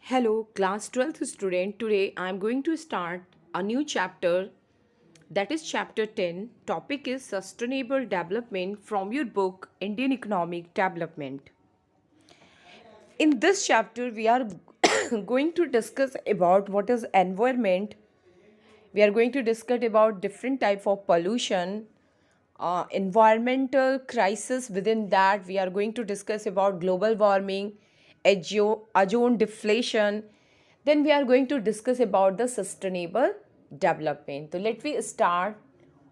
Hello, class 12th student. Today I am going to start a new chapter, that is chapter 10. Topic is sustainable development from your book Indian Economic Development. In this chapter we are going to discuss about what is environment. We are going to discuss about different type of pollution, environmental crisis. Within that we are going to discuss about global warming, ozone deflation. Then we are going to discuss about the sustainable development. So let me start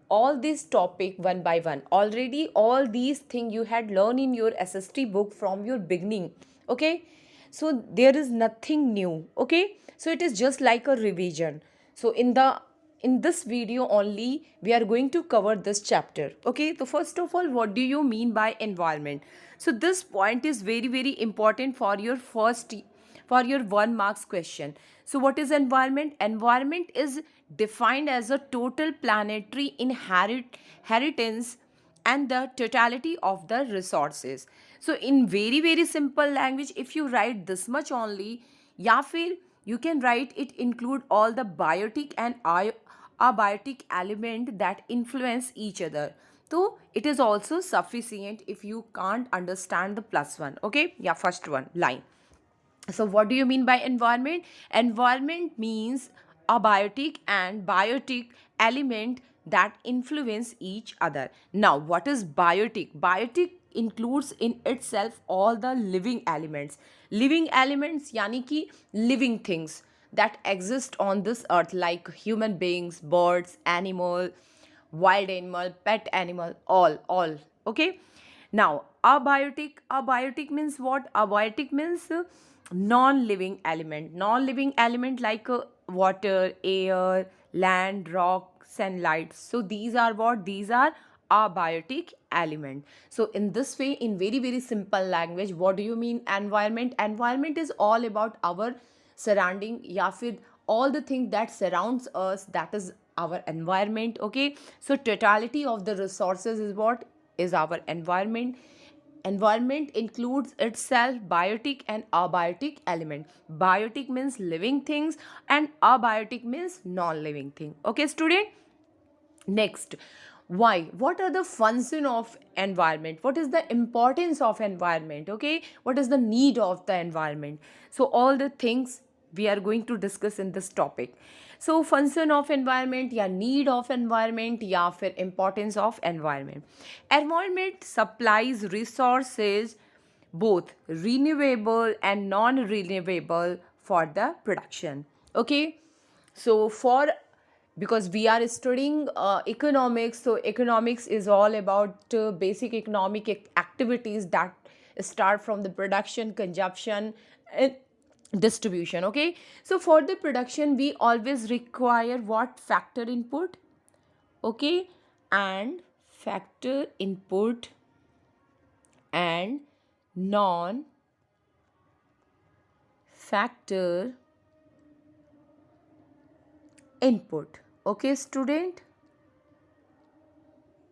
all this topic one by one. Already all these things you had learned in your SST book from your beginning. Okay, so there is nothing new. Okay, so it is just like a revision. So in this video only we are going to cover this chapter. Okay, so first of all, what do you mean by environment? So this point is very important for your for your 1 marks question. So what is environment? Environment is defined as a total planetary inheritance and the totality of the resources. So in very simple language, if you write this much only, या फिर you can write it include all the biotic and abiotic element that influence each other. So it is also sufficient if you can't understand the plus one. Okay, yeah, first one line. So what do you mean by environment? Environment means abiotic and biotic element that influence each other. Now what is biotic? Biotic includes in itself all the living elements. Living elements yani ki living things that exist on this earth, like human beings, birds, animal, wild animal, pet animal, all. Okay, now abiotic means what? Abiotic means non-living element. Non-living element like water, air, land, rock, sunlight. So these are what? These are abiotic element. So in this way, in very simple language, what do you mean environment? Environment is all about our surrounding, या फिर all the things that surrounds us, that is our environment. Okay, so totality of the resources is what is our environment. Environment includes itself biotic and abiotic element. Biotic means living things and abiotic means non-living thing. Okay, student. Next, why? What are the function of environment? What is the importance of environment? Okay, what is the need of the environment? So all the things we are going to discuss in this topic. So function of environment, या need of environment, या फिर importance of environment. Environment supplies resources, both renewable and non-renewable, for the production. Okay, so for, because we are studying economics, so economics is all about basic economic activities that start from the production, consumption, and distribution. Okay, so for the production we always require what? Factor input. Okay, and factor input and non factor input. Okay, student.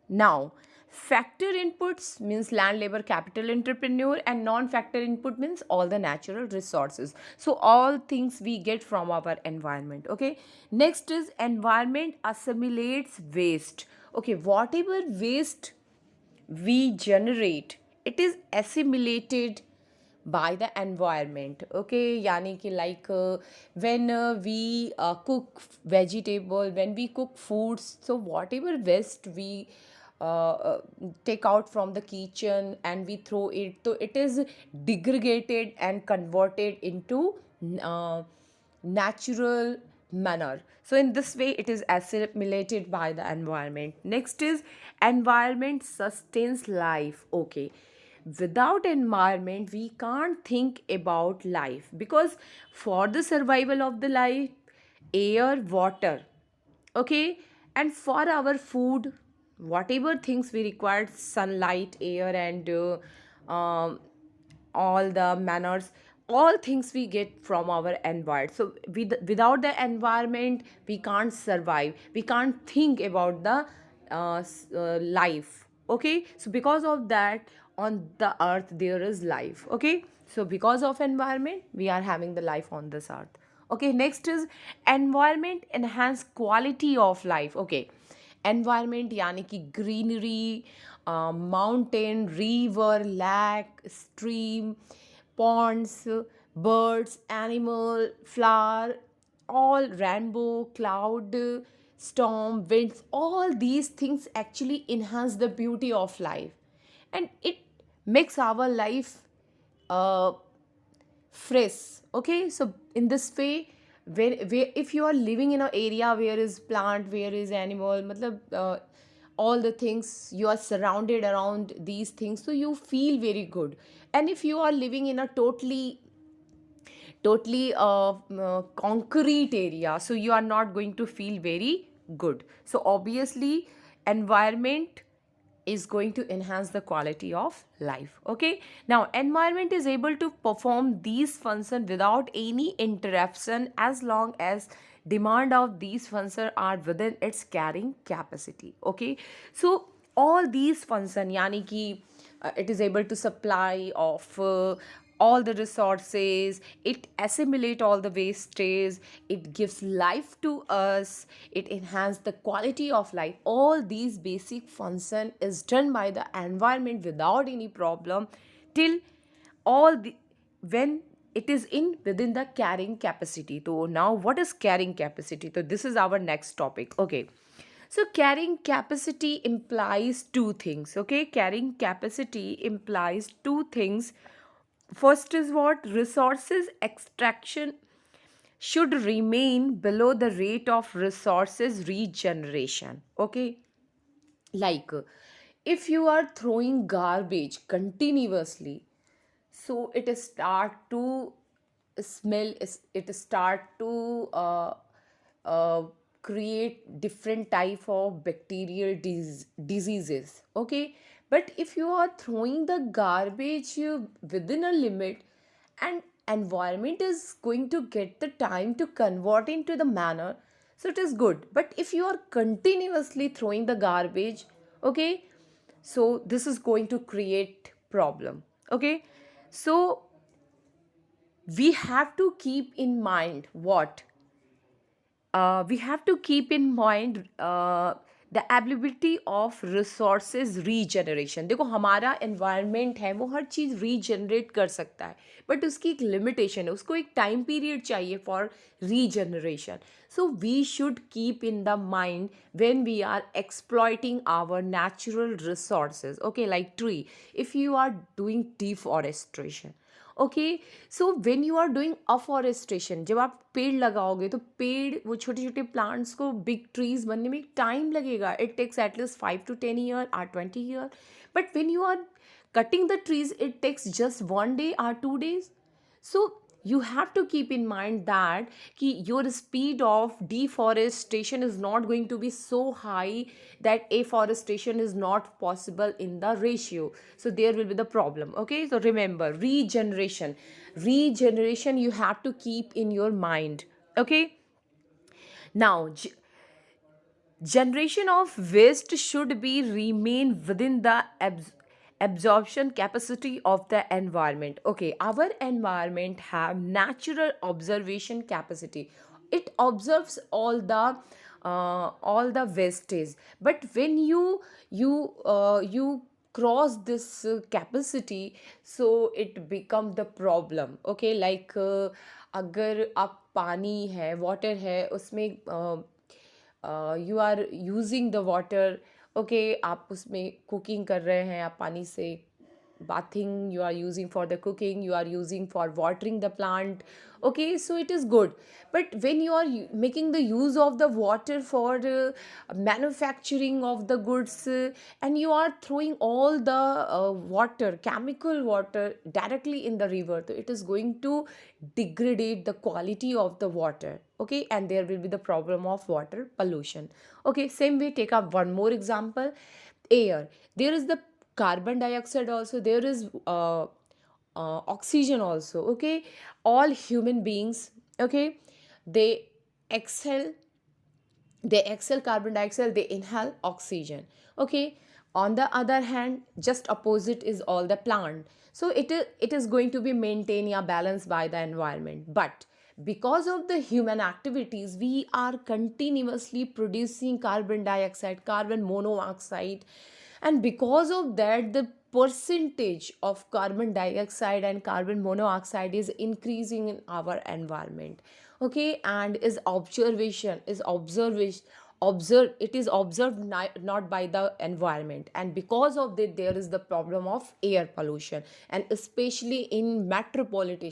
Now, factor inputs means land, labor, capital, entrepreneur, and non-factor input means all the natural resources. So all things we get from our environment. Okay. Next is environment assimilates waste. Okay, whatever waste we generate, it is assimilated by the environment. Okay, yani ki like when we cook vegetable, when we cook foods, so whatever waste we take out from the kitchen and we throw it, so it is degraded and converted into natural manner. So in this way it is assimilated by the environment. Next is environment sustains life. Okay, without environment we can't think about life, because for the survival of the life, air, water, okay, and for our food, whatever things we require, sunlight, air, and all the manners, all things we get from our environment. So without the environment we can't survive, we can't think about the life. Okay, so because of that on the earth there is life. Okay, So because of environment, we are having the life on this earth. Okay, next is environment enhance quality of life. Okay, environment यानी कि greenery, mountain, river, lake, stream, ponds, birds, animal, flower, all rainbow, cloud, storm, winds, all these things actually enhance the beauty of life, and it makes our life uh, fresh. Okay, so in this way, where if you are living in an area where is plant, where is animal, matlab, all the things you are surrounded around these things, so you feel very good. And if you are living in a totally concrete area, so you are not going to feel very good. So obviously environment is going to enhance the quality of life. Okay, now environment is able to perform these functions without any interruption as long as demand of these functions are within its carrying capacity. Okay, so all these functions yani ki it is able to supply of all the resources, it assimilate all the wastage, it gives life to us, it enhance the quality of life. All these basic function is done by the environment without any problem, till all the when it is in within the carrying capacity. So now what is carrying capacity? So this is our next topic. Okay, so carrying capacity implies two things. Okay, carrying capacity implies two things. First is what? Resources extraction should remain below the rate of resources regeneration. Okay, like if you are throwing garbage continuously, so it start to smell, it start to uh, create different type of bacterial diseases. Okay, but if you are throwing the garbage within a limit, and environment is going to get the time to convert into the manner, so it is good. But if you are continuously throwing the garbage, okay, so this is going to create problem. Okay, so we have to keep in mind what we have to keep in mind the availability of resources regeneration. देखो हमारा environment है वो हर चीज़ regenerate कर सकता है, but उसकी एक limitation है, उसको एक time period चाहिए for regeneration. So we should keep in the mind when we are exploiting our natural resources. Okay, like tree, if you are doing deforestation, okay, so when you are doing afforestation, जब आप पेड़ लगाओगे तो पेड़ वो छोटे छोटे plants को बिग ट्रीज बनने में टाइम लगेगा. It takes at least 5 to 10 years or 20 years. But when you are cutting the trees, it takes just 1 day or 2 days. So you have to keep in mind that ki your speed of deforestation is not going to be so high that afforestation is not possible in the ratio. So there will be the problem. Okay, so remember, regeneration you have to keep in your mind. Okay, now generation of waste should be remain within the absorption capacity of the environment. Okay, our environment have natural observation capacity. It observes all the wastage. But when you cross this capacity, so it become the problem. Okay, like अगर आप पानी है, water है, उसमें you are using the water. Okay, आप उसमें cooking कर रहे हैं, आप पानी से bathing, you are using for the cooking, you are using for watering the plant. Okay, so it is good. But when you are making the use of the water for manufacturing of the goods, and you are throwing all the water, chemical water, directly in the river, so it is going to degrade the quality of the water. Okay, and there will be the problem of water pollution. Okay, same way, take up one more example. Air, there is the carbon dioxide also, there is oxygen also. Okay, all human beings, okay, they exhale they exhale carbon dioxide, they inhale oxygen. Okay, on the other hand, just opposite is all the plant. So it is going to be maintained a balance by the environment. But because of the human activities, we are continuously producing carbon dioxide, carbon monoxide, and because of that, the percentage of carbon dioxide and carbon monoxide is increasing in our environment. Okay, and is observation is observation observed it is observed not by the environment, and because of that there is the problem of air pollution, and especially in metropolitan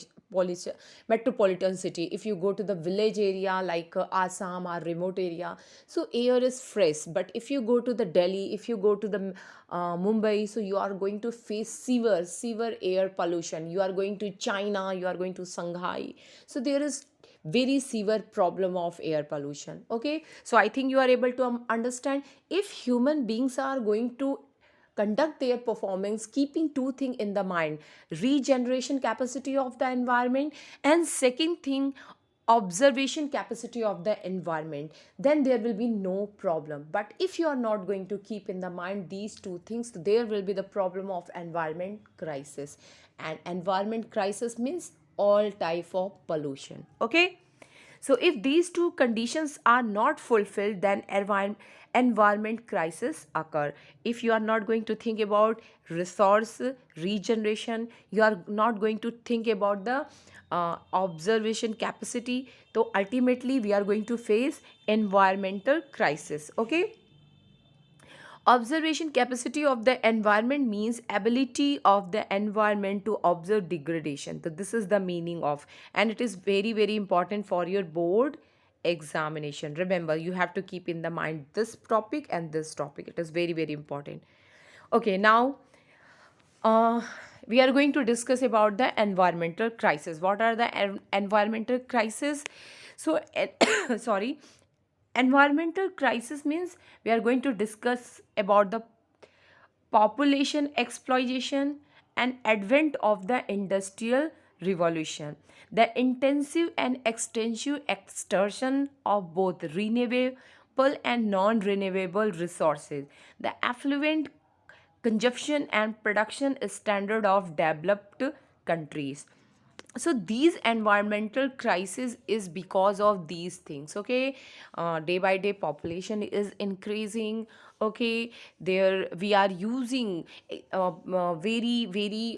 city. If you go to the village area like Assam or remote area, so air is fresh. But if you go to the Delhi, if you go to the Mumbai, so you are going to face severe air pollution. You are going to China, you are going to Shanghai, so there is very severe problem of air pollution. Okay, so I think you are able to understand. If human beings are going to conduct their performance keeping two things in the mind: regeneration capacity of the environment, and second thing, observation capacity of the environment, then there will be no problem. But if you are not going to keep in the mind these two things, there will be the problem of environment crisis. And environment crisis means all type of pollution. Okay, so if these two conditions are not fulfilled, then environment crisis occur. If you are not going to think about resource regeneration, you are not going to think about the observation capacity, so ultimately we are going to face environmental crisis. Okay, observation capacity of the environment means ability of the environment to observe degradation. So this is the meaning of, and it is very important for your board examination. Remember, you have to keep in the mind this topic and this topic. It is very important. Okay, now uh, we are going to discuss about the environmental crisis. What are the environmental crisis? So sorry, environmental crisis means we are going to discuss about the population exploitation and advent of the industrial revolution, the intensive and extensive extraction of both renewable and non-renewable resources, the affluent consumption and production standard of developed countries. So these environmental crisis is because of these things. Okay, day by day population is increasing. Okay, there we are using very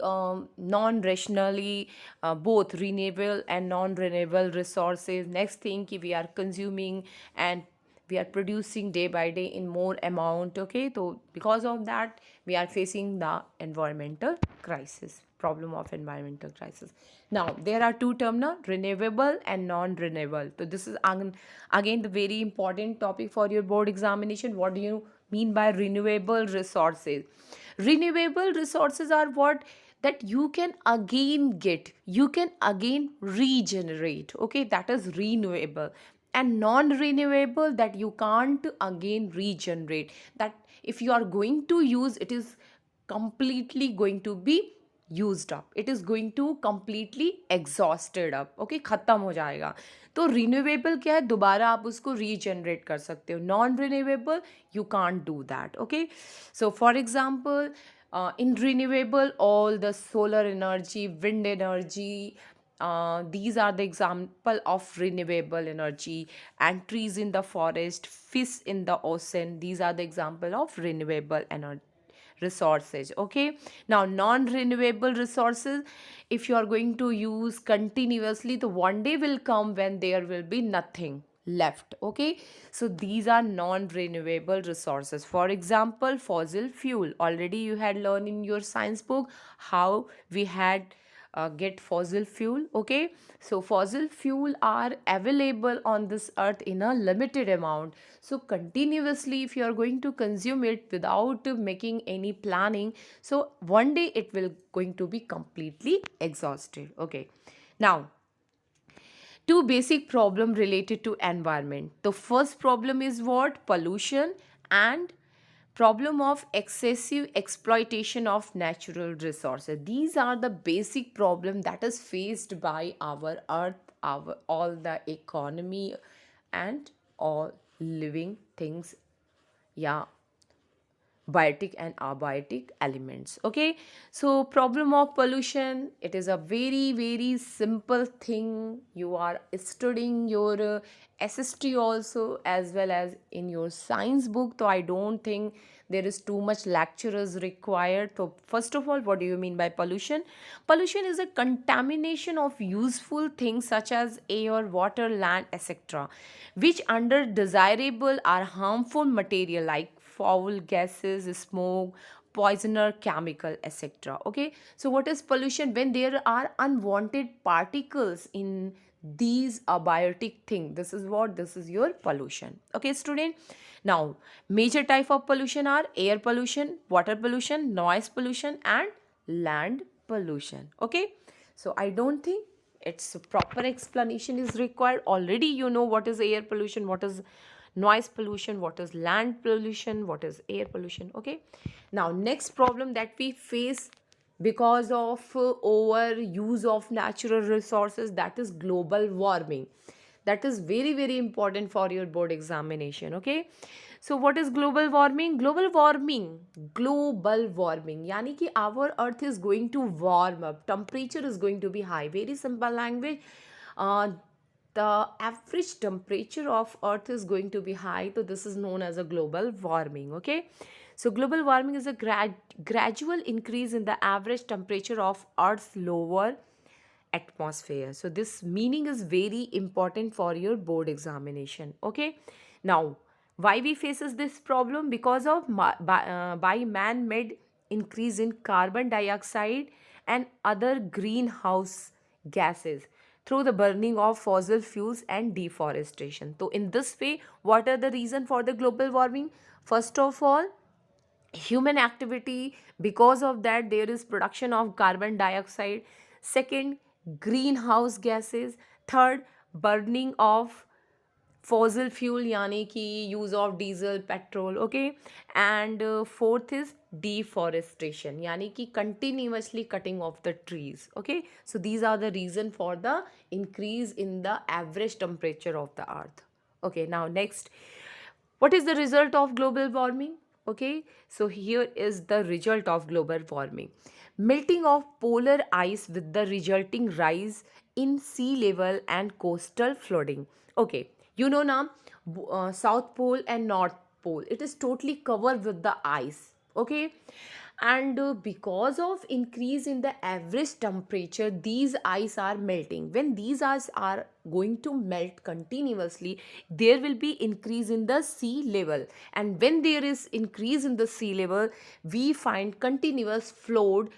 non-rationally both renewable and non-renewable resources. Next thing we are consuming and we are producing day by day in more amount. Okay, so because of that we are facing the environmental crisis, problem of environmental crisis. Now there are two terms now, renewable and non-renewable. So this is again the very important topic for your board examination. What do you mean by renewable resources? Renewable resources are what that you can again get, you can again regenerate. Okay, that is renewable. And non-renewable, that you can't again regenerate, that if you are going to use, it is completely going to be used up, it is going to completely exhausted up. Okay, खत्म हो जाएगा. तो renewable क्या है, दोबारा आप उसको regenerate कर सकते हो. Non renewable you can't do that. Okay, so for example in renewable, all the solar energy, wind energy, these are the example of renewable energy. And trees in the forest, fish in the ocean, these are the example of renewable energy resources. Okay, now non-renewable resources, if you are going to use continuously, the one day will come when there will be nothing left. Okay, so these are non-renewable resources. For example, fossil fuel, already you had learned in your science book how we had get fossil fuel. Okay, so fossil fuel are available on this earth in a limited amount, so continuously if you are going to consume it without making any planning, so one day it will going to be completely exhausted. Okay, now two basic problem related to environment. The first problem is what? Pollution, and problem of excessive exploitation of natural resources. These are the basic problem that is faced by our earth, our all the economy and all living things. Yeah, biotic and abiotic elements. Okay, so problem of pollution, it is a very very simple thing. You are studying your SST also as well as in your science book, so I don't think there is too much lecturers required. So first of all, what do you mean by pollution? Pollution is a contamination of useful things such as air, water, land, etc., which under desirable are harmful material like foul gases, smoke, poisoner, chemical, etc. Okay, so what is pollution? When there are unwanted particles in these abiotic thing, this is your pollution. Okay, student. Now, major type of pollution are air pollution, water pollution, noise pollution, and land pollution. Okay, so I don't think its proper explanation is required. Already you know what is air pollution, what is noise pollution, what is land pollution, what is air pollution. Okay, now next problem that we face because of over use of natural resources, that is global warming. That is very very important for your board examination. Okay, so what is global warming? Global warming yani ki our earth is going to warm up, temperature is going to be high. Very simple language, uh, the average temperature of earth is going to be high, so this is known as a global warming. Okay, so global warming is a gradual increase in the average temperature of earth's lower atmosphere. So this meaning is very important for your board examination. Okay, now why we faces this problem? Because of by man-made increase in carbon dioxide and other greenhouse gases through the burning of fossil fuels and deforestation. So in this way, what are the reason for the global warming? First of all, human activity. Because of that, there is production of carbon dioxide. Second, greenhouse gases. Third, burning of fossil fuel yani ki use of diesel, petrol. Okay, and fourth is deforestation yani ki continuously cutting off the trees. Okay, so these are the reason for the increase in the average temperature of the earth. Okay, now next, what is the result of global warming? Okay, so here is the result of global warming: melting of polar ice with the resulting rise in sea level and coastal flooding. Okay, you know now, South Pole and North Pole, it is totally covered with the ice. Okay, and because of increase in the average temperature, these ice are melting. When these ice are going to melt continuously, there will be increase in the sea level, and when there is increase in the sea level, we find continuous flood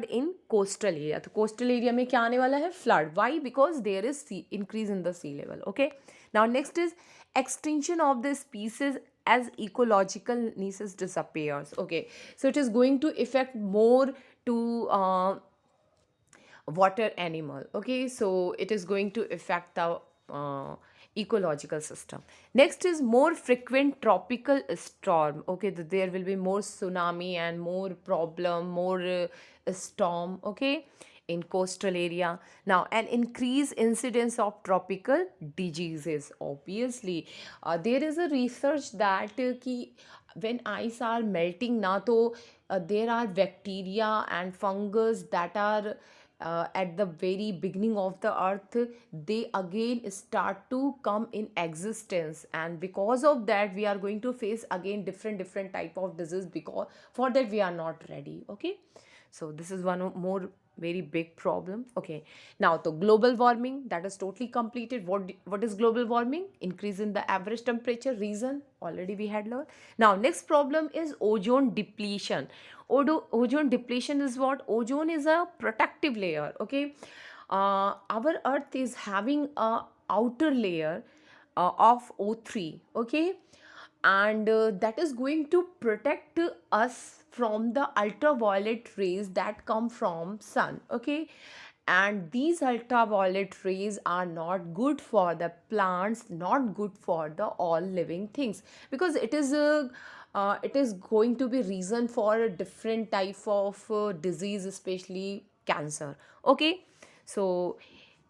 in coastal area. तो coastal area में क्या आने वाला है? Flood. Why? Because there is increase in the sea level. Okay, now next is extinction of the species as ecological niches disappears. Okay, so it is going to affect more to water animal. Okay, so it is going to affect the ecological system. Next is more frequent tropical storm. Okay, there will be more tsunami and more problem, more storm. Okay, in coastal area. Now, an increased incidence of tropical diseases. Obviously, there is a research that ki when ice are melting na, to there are bacteria and fungus that are at the very beginning of the earth, they again start to come in existence, and because of that we are going to face again different type of disease, because for that we are not ready. Okay, so this is one more very big problem. Okay, now the global warming, that is totally completed. What is global warming? Increase in the average temperature. Reason already we had learned. Now next problem is ozone depletion. Ozone depletion is what? Ozone is a protective layer. Okay, our earth is having a outer layer of O3. Okay, and that is going to protect us from the ultraviolet rays that come from sun. Okay, and these ultraviolet rays are not good for the plants, not good for the all living things, because it is going to be reason for a different type of disease, especially cancer. Okay, so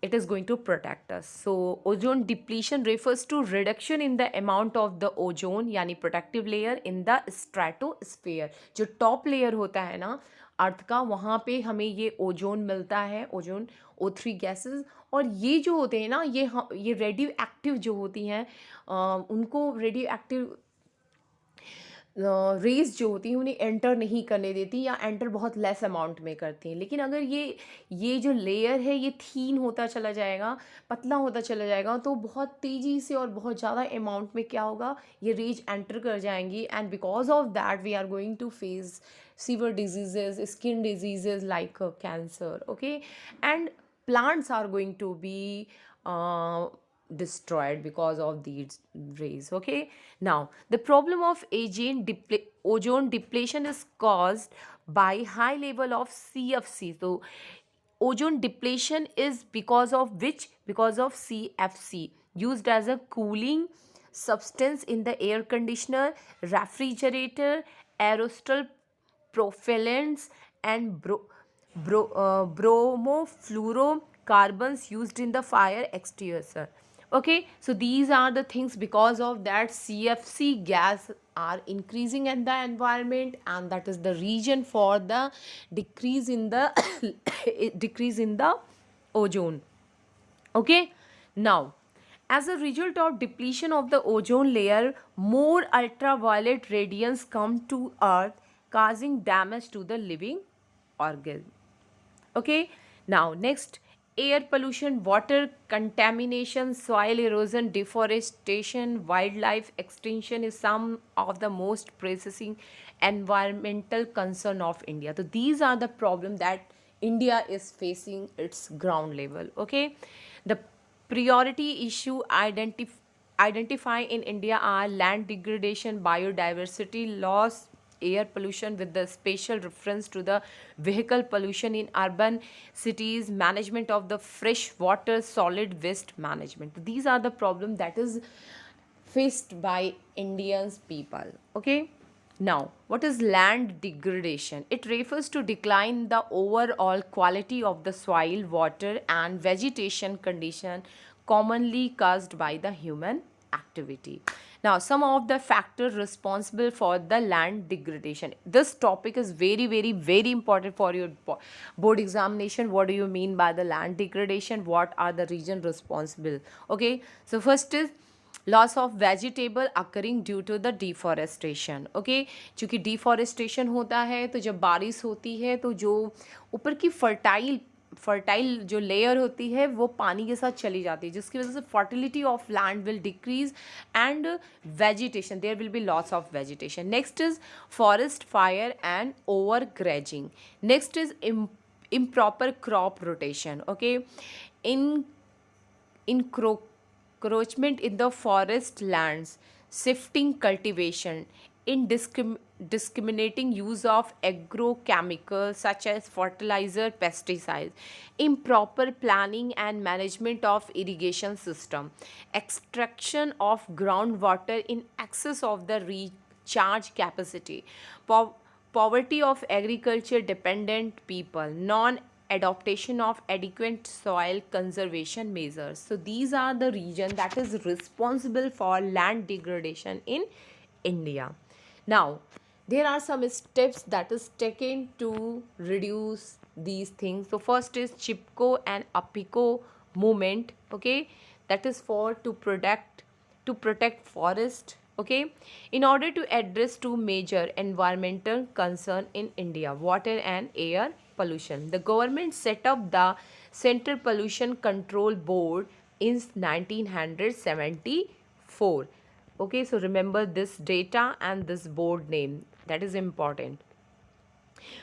it is going to protect us. So ozone depletion refers to reduction in the amount of the ozone यानी protective layer in the stratosphere. जो top layer होता है ना अर्थ का, वहाँ पे हमें ये ओजोन मिलता है, ओजोन O3 गैसेस. और ये जो होते हैं ना, ये रेडियो एक्टिव जो होती हैं, उनको रेडियो एक्टिव रेज़ जो होती हैं उन्हें एंटर नहीं करने देती, या एंटर बहुत लेस अमाउंट में करती हैं. लेकिन अगर ये जो लेयर है ये थीन होता चला जाएगा, पतला होता चला जाएगा, तो बहुत तेज़ी से और बहुत ज़्यादा अमाउंट में क्या होगा, ये रेज एंटर कर जाएंगी. And because of that we are going to face severe diseases, skin diseases like cancer. Okay, and plants are going to be destroyed because of these rays. Okay, now the problem of ozone depletion is caused by high level of CFC. So ozone depletion is because of which? Because of CFC, used as a cooling substance in the air conditioner, refrigerator, aerosol propellants, and bromofluorocarbons used in the fire extinguisher. Okay, so these are the things. Because of that, CFC gas are increasing in the environment, and that is the reason for the decrease in the decrease in the ozone. Okay, now as a result of depletion of the ozone layer, more ultraviolet radiance come to earth, causing damage to the living organism. Okay, now next, air pollution, water contamination, soil erosion, deforestation, wildlife extinction is some of the most pressing environmental concern of India. So these are the problem that India is facing its ground level. Okay, the priority issue identify in India are land degradation, biodiversity loss, air pollution with the special reference to the vehicle pollution in urban cities, management of the fresh water, solid waste management. These are the problem that is faced by Indians people. Okay, now what is land degradation? It refers to decline the overall quality of the soil, water, and vegetation condition commonly caused by the human activity. Now some of the factors responsible for the land degradation. This topic is very very very important for your board examination. What do you mean by the land degradation? What are the region responsible? Okay, so first is loss of vegetable occurring due to the deforestation. Okay, चूँकि deforestation होता है तो जब बारिश होती है तो जो ऊपर की फर्टाइल जो लेयर होती है वो पानी के साथ चली जाती है, जिसकी वजह से fertility of land will decrease and vegetation, there will be loss of vegetation. Next is forest fire and over grazing. Next is improper crop rotation. Okay, encroachment in the forest lands, shifting cultivation, indiscriminating use of agrochemicals such as fertilizer, pesticides, improper planning and management of irrigation system, extraction of groundwater in excess of the recharge capacity, poverty of agriculture dependent people, non adaptation of adequate soil conservation measures. So these are the region that is responsible for land degradation in India. Now there are some steps that is taken to reduce these things. So first is Chipko and Apiko movement. Okay, that is for to protect forest. Okay, in order to address two major environmental concern in India, water and air pollution, the government set up the Central Pollution Control Board in 1974. Okay, so remember this data and this board name, that is important.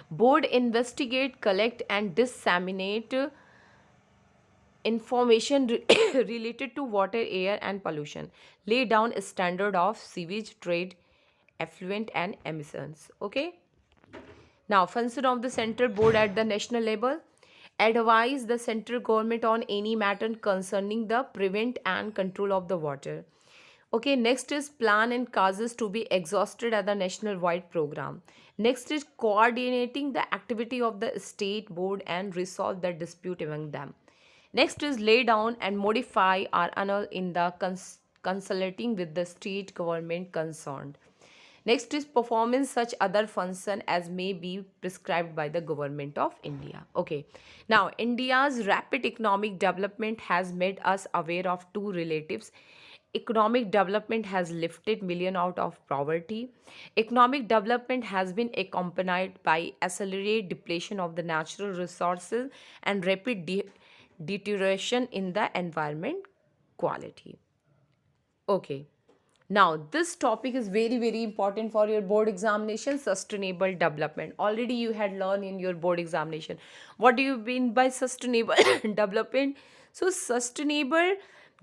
Board investigate, collect and disseminate information related to water, air and pollution, lay down a standard of sewage, trade, effluent and emissions. Okay, now function of the central board at the national level: advise the central government on any matter concerning the prevent and control of the water. Okay, next is plan and causes to be exhausted at the national wide program. Next is coordinating the activity of the state board and resolve the dispute among them. Next is lay down and modify or annul in the consulting with the state government concerned. Next is performance such other function as may be prescribed by the government of India. Okay. Now, India's rapid economic development has made us aware of two relatives. Economic development has lifted millions out of poverty. Economic development has been accompanied by accelerated depletion of the natural resources and rapid deterioration in the environment quality. Okay. Now, this topic is very, very important for your board examination, sustainable development. Already you had learned in your board examination. What do you mean by sustainable development? So, sustainable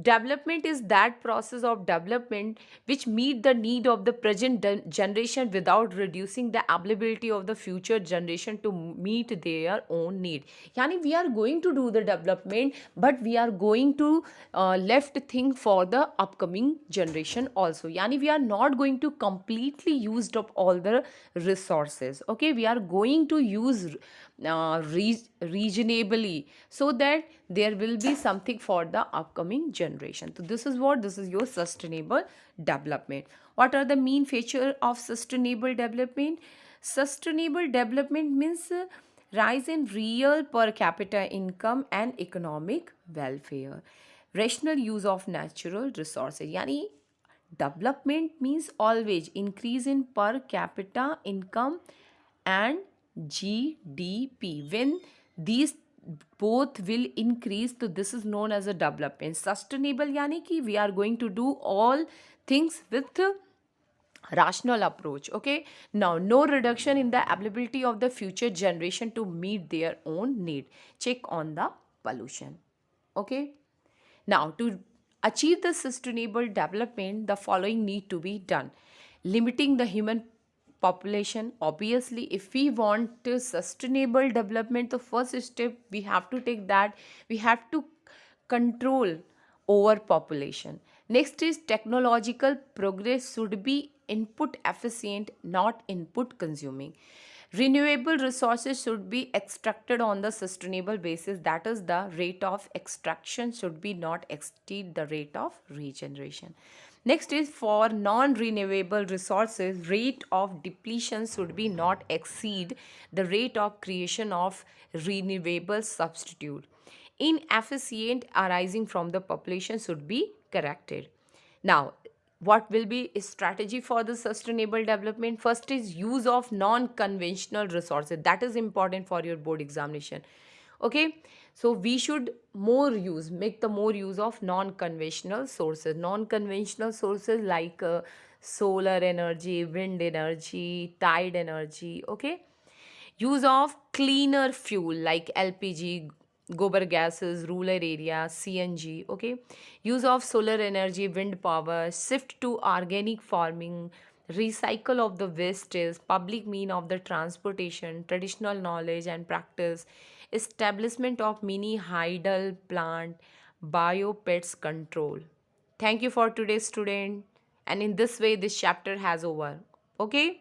development is that process of development which meet the need of the present generation without reducing the ability of the future generation to meet their own need. Yani we are going to do the development, but we are going to left thing for the upcoming generation also. Yani we are not going to completely used up all the resources. Okay, we are going to use reasonably so that there will be something for the upcoming generation. So this is your sustainable development. What are the main feature of sustainable development? Sustainable development means rise in real per capita income and economic welfare, rational use of natural resources. Yani development means always increase in per capita income and GDP. When these both will increase, so this is known as a development. Sustainable yani ki we are going to do all things with rational approach. Okay, now no reduction in the ability of the future generation to meet their own need. Check on the pollution. Okay, now to achieve the sustainable development, the following need to be done. Limiting the human population. Obviously, if we want sustainable development, the first step we have to take that we have to control overpopulation. Next is technological progress should be input efficient, not input consuming. Renewable resources should be extracted on the sustainable basis. That is, the rate of extraction should be not exceed the rate of regeneration. Next is for non-renewable resources, rate of depletion should be not exceed the rate of creation of renewable substitute. Inefficient arising from the population should be corrected. Now, what will be a strategy for the sustainable development? First is use of non-conventional resources. That is important for your board examination. Okay, so we should make the more use of non-conventional sources. Non-conventional sources like solar energy, wind energy, tide energy. Okay, use of cleaner fuel like LPG, gobar gases, rural area, CNG. Okay, use of solar energy, wind power, shift to organic farming, recycle of the waste is public mean of the transportation, traditional knowledge and practice, establishment of mini hydel plant, biopets control. Thank you for today's student, and in this way this chapter has over. Okay.